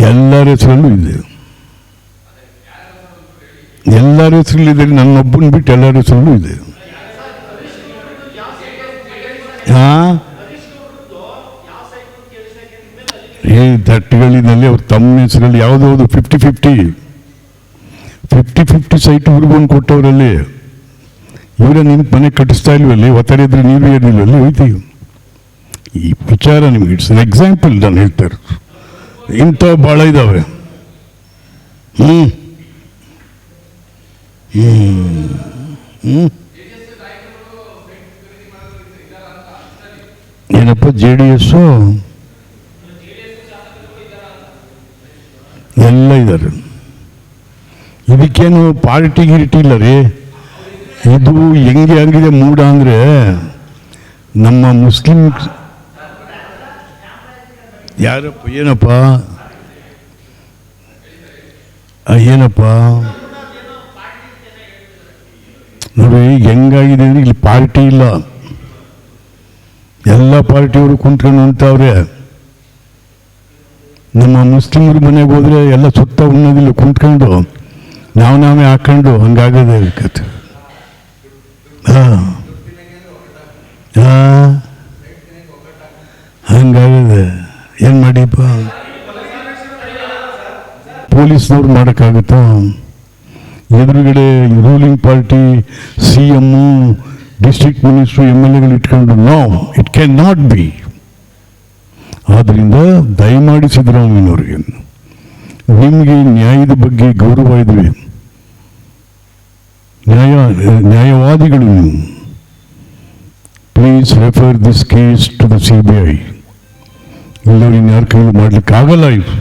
ಎಲ್ಲರ ಹೆಸರಲ್ಲೂ ಇದೆ, ಎಲ್ಲರ ಹೆಸರಲ್ಲಿದೆ. ನನ್ನೊಬ್ಬನ ಬಿಟ್ಟು ಎಲ್ಲರ ಹೆಸರಲ್ಲೂ ಇದೆ. ಈ ತಟ್ಟುಗಳಿನಲ್ಲಿ ಅವ್ರು ತಮ್ಮ ಹೆಸರಲ್ಲಿ ಯಾವುದಾವುದು 50-50 ಸೈಟ್ ಹುಡುಗನ್ನು ಕೊಟ್ಟವರಲ್ಲಿ ಇವರೇ ನಿನ್ನ ಮನೆ ಕಟ್ಟಿಸ್ತಾ ಇಲ್ವಲ್ಲಿ, ಒತ್ತಡ ಇದ್ರೆ ನೀವು ಹೇಳಿಲ್ವಲ್ಲಿ ಹೋಯ್ತೀವಿ. ಈ ವಿಚಾರ ನಿಮ್ಗೆ ಇಟ್ಸ್ ಅನ್ ಎಕ್ಸಾಂಪಲ್ ನಾನು ಹೇಳ್ತಾರೆ. ಇಂಥವು ಭಾಳ ಇದ್ದಾವೆ. ಏನಪ್ಪ JDS ಎಲ್ಲ ಇದ್ದಾರೆ. ಇದಕ್ಕೇನು ಪಾರ್ಟಿ ಗಿರಿಟಿ ಇಲ್ಲ ರೀ. ಇದು ಹೆಂಗೆ ಆಗಿದೆ ಮೂಡ ಅಂದರೆ ನಮ್ಮ ಮುಸ್ಲಿಂ ಯಾರಪ್ಪ ಏನಪ್ಪ ನೋಡಿ ಹೆಂಗಾಗಿದೆ ಅಂದರೆ ಇಲ್ಲಿ ಪಾರ್ಟಿ ಇಲ್ಲ, ಎಲ್ಲ ಪಾರ್ಟಿಯವರು ಕುಂತ್ಕೊಂಡು ಉಂಟವ್ರೆ. ನಮ್ಮ ಮುಸ್ಲಿಮರ ಮನೆಗೆ ಹೋದರೆ ಎಲ್ಲ ಸುತ್ತ ಉಣ್ಣೋದಿಲ್ಲ, ಕುಂತ್ಕೊಂಡು ನಾವೇ ಹಾಕೊಂಡು ಹಂಗಾಗದೆ ಕತೆ. ಹಂಗಾಗದೆ ಏನು ಮಾಡಿಪ್ಪ? ಪೊಲೀಸ್ನವ್ರು ಮಾಡೋಕ್ಕಾಗುತ್ತಾ? ಎದುರುಗಡೆ ruling party CM district minister MLAಗಳು ಇಟ್ಕೊಂಡು no, it can not be. ಆದ್ದರಿಂದ ದಯಮಾಡಿ ಸಿದ್ದರಾಮಯ್ಯನವ್ರಿಗೆ, ನಿಮಗೆ ನ್ಯಾಯದ ಬಗ್ಗೆ ಗೌರವ ಇದ್ವಿ, ನ್ಯಾಯವಾದಿಗಳು ನೀವು, please refer this case to the CBI. ಇಲ್ಲವ್ರು ಇನ್ಯಾರ ಕೈಲಿ ಮಾಡಲಿಕ್ಕೆ ಆಗಲ್ಲ. ಇದು